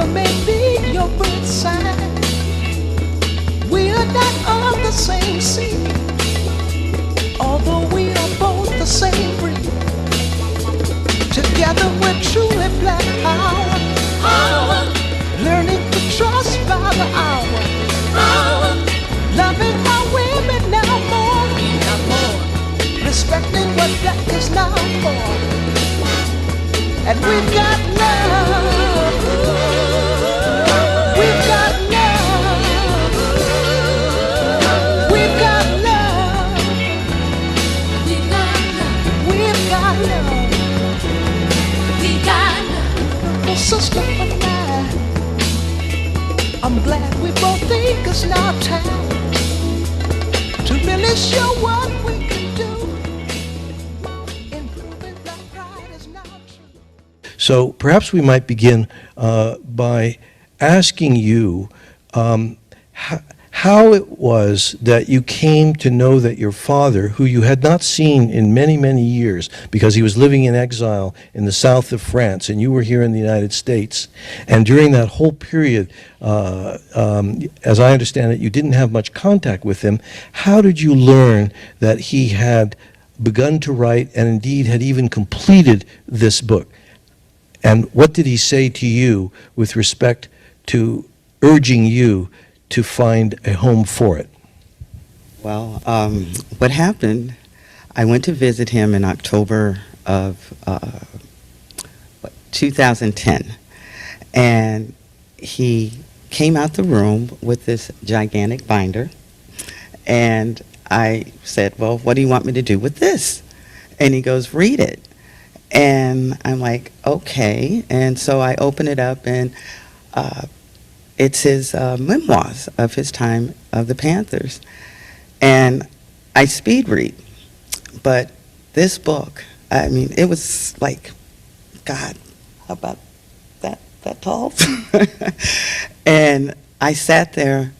Whatever may be your birth sign, we are not of the same seed, although we are both the same breed. Together we're truly black power, power. Learning to trust by the hour, power. Loving our women now more, respecting what that is now for. And we've got love, we've got love, we've got love, we've got love, we've got love, we've got love. Oh, sister of mine, I'm glad we both think it's now time to really show what we can do. Improving the pride is now true. So perhaps we might begin by asking you how it was that you came to know that your father, who you had not seen in many, many years because he was living in exile in the south of France and you were here in the United States, and during that whole period, as I understand it, you didn't have much contact with him. How did you learn that he had begun to write and indeed had even completed this book? And what did he say to you with respect to urging you to find a home for it? Well, what happened, I went to visit him in October of 2010, and he came out the room with this gigantic binder, and I said, well, what do you want me to do with this? And he goes, read it. And I'm like, okay. And so I open it up, and it's his memoirs of his time of the Panthers. And I speed read. But this book, I mean, it was like, God, how about that tall? And I sat there,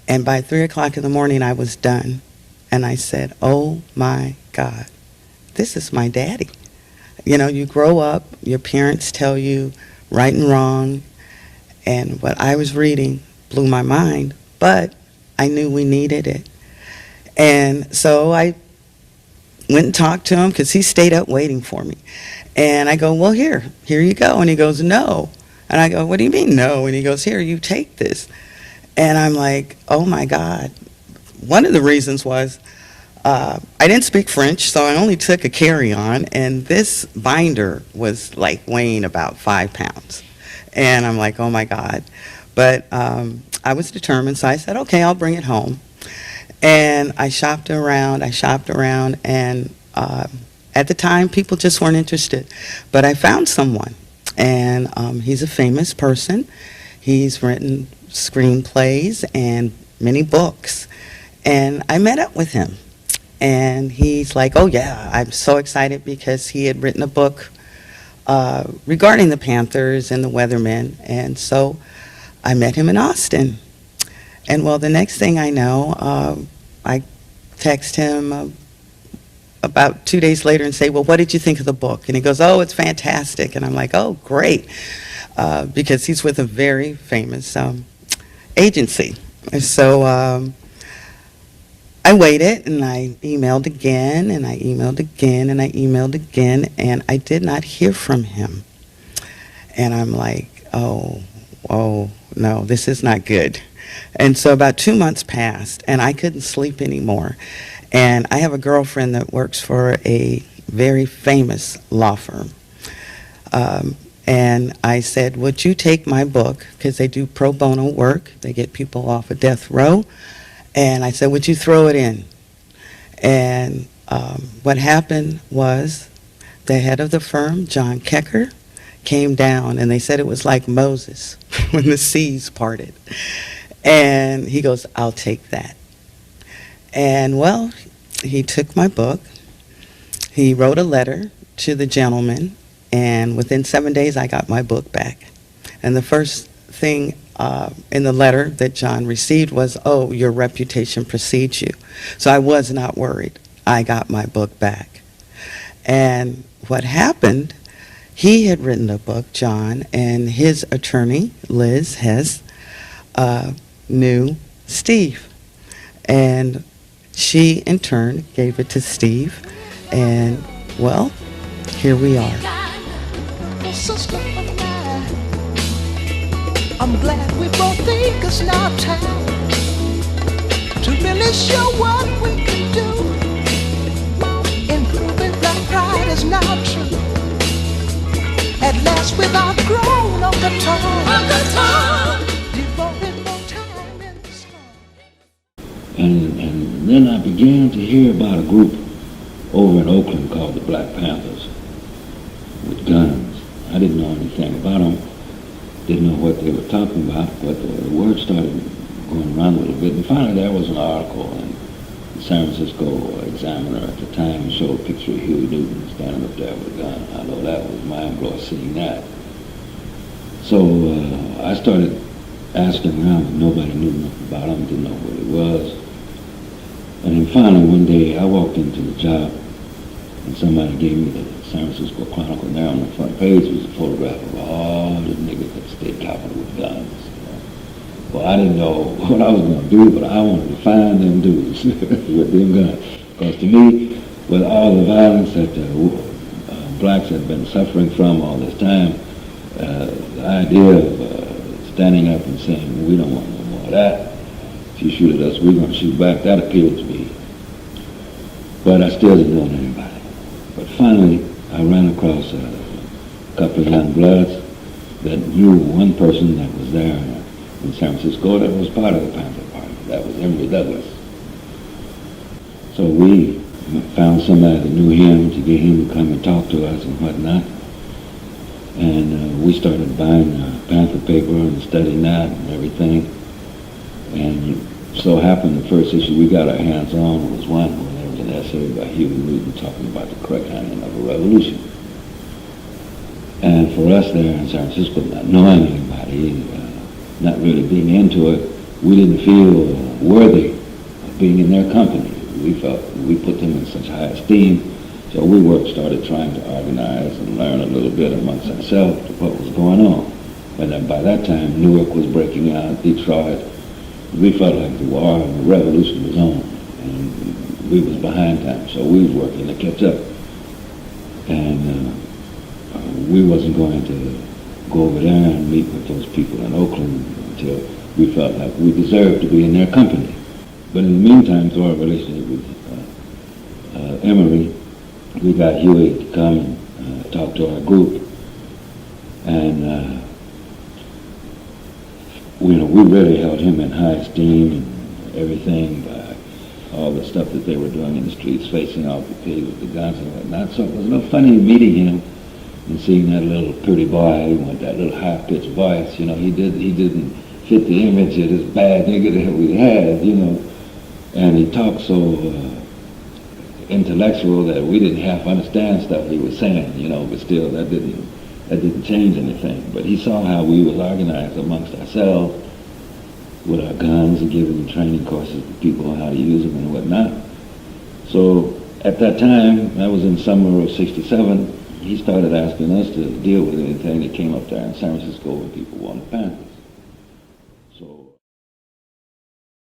and by 3 o'clock in the morning, I was done. And I said, oh my God, this is my daddy. You know, you grow up, your parents tell you right and wrong, and what I was reading blew my mind, but I knew we needed it. And so I went and talked to him because he stayed up waiting for me. And I go, well, here you go. And he goes, no. And I go, what do you mean no? And he goes, here, you take this. And I'm like, oh my God. One of the reasons was I didn't speak French, so I only took a carry-on, and this binder was like weighing about 5 pounds. And I'm like, oh my God. But I was determined, so I said, okay, I'll bring it home. And I shopped around, and at the time, people just weren't interested. But I found someone, and he's a famous person. He's written screenplays and many books. And I met up with him. And he's like, oh yeah, I'm so excited because he had written a book regarding the Panthers and the Weathermen. And so I met him in Austin. And well, the next thing I know, I text him about 2 days later and say, well, what did you think of the book? And he goes, oh, it's fantastic. And I'm like, oh, great, because he's with a very famous agency. And so I waited, and I emailed again, and I emailed again, and I emailed again, and I did not hear from him. And I'm like, oh, no, this is not good. And so about 2 months passed, and I couldn't sleep anymore. And I have a girlfriend that works for a very famous law firm. And I said, would you take my book, because they do pro bono work, they get people off of death row. And I said, would you throw it in? And what happened was the head of the firm, John Kecker, came down, and they said it was like Moses when the seas parted. And he goes, I'll take that. And well, he took my book. He wrote a letter to the gentleman, and within 7 days, I got my book back. And the first thing in the letter that John received was, oh, your reputation precedes you. So I was not worried. I got my book back. And what happened, He had written a book, John, and his attorney, Liz Hess, knew Steve. And she, in turn, gave it to Steve. And, well, here we are. Sister of mine, I'm glad we both think it's now time to really show what we can do. Improving black pride is now true. At last we've outgrown of the tongue, devoted more time in the song. And then I began to hear about a group over in Oakland called the Black Panthers with guns. I didn't know anything about them, didn't know what they were talking about, but the word started going around a little bit. And finally there was an article in the San Francisco Examiner at the time showed a picture of Huey Newton standing up there with a gun. I know that was mind-blowing seeing that. So I started asking around, but nobody knew nothing about him, didn't know what it was. And then finally one day I walked into the job and somebody gave me the San Francisco Chronicle, and there on the front page was a photograph of all the niggas at the state capitol with guns. You know. Well, I didn't know what I was going to do, but I wanted to find them dudes with them guns. Because to me, with all the violence that blacks had been suffering from all this time, the idea of standing up and saying, we don't want no more of that. If you shoot at us, we're going to shoot back. That appealed to me. But I still didn't want anybody. But finally, I ran across a couple of young bloods that knew one person that was there in San Francisco that was part of the Panther Party. That was Emory Douglas. So we found somebody that knew him to get him to come and talk to us and whatnot. And we started buying Panther paper and studying that and everything. And so happened the first issue we got our hands on was one where there was an essay by Huey Newton talking about the correct handling of a revolution. And for us there in San Francisco, not knowing anybody, not really being into it, we didn't feel worthy of being in their company. We felt we put them in such high esteem, so we started trying to organize and learn a little bit amongst ourselves what was going on. And then by that time, Newark was breaking out, Detroit. We felt like the war and the revolution was on, and we was behind time, so we was working to catch up. And we wasn't going to go over there and meet with those people in Oakland until we felt like we deserved to be in their company. But in the meantime, through our relationship with Emory, we got Huey to come and talk to our group, and we really held him in high esteem and everything by all the stuff that they were doing in the streets, facing off the pigs with the guns and whatnot. So it was no funny meeting him and seeing that little pretty boy with that little high-pitched voice. You know, he didn't fit the image of this bad nigga that we had, you know. And he talked so intellectual that we didn't half understand stuff he was saying, you know, but still that didn't change anything. But he saw how we was organized amongst ourselves with our guns and giving training courses to people on how to use them and whatnot. So at that time, that was in summer of '67, he started asking us to deal with anything that came up there in San Francisco where people wanted Panthers.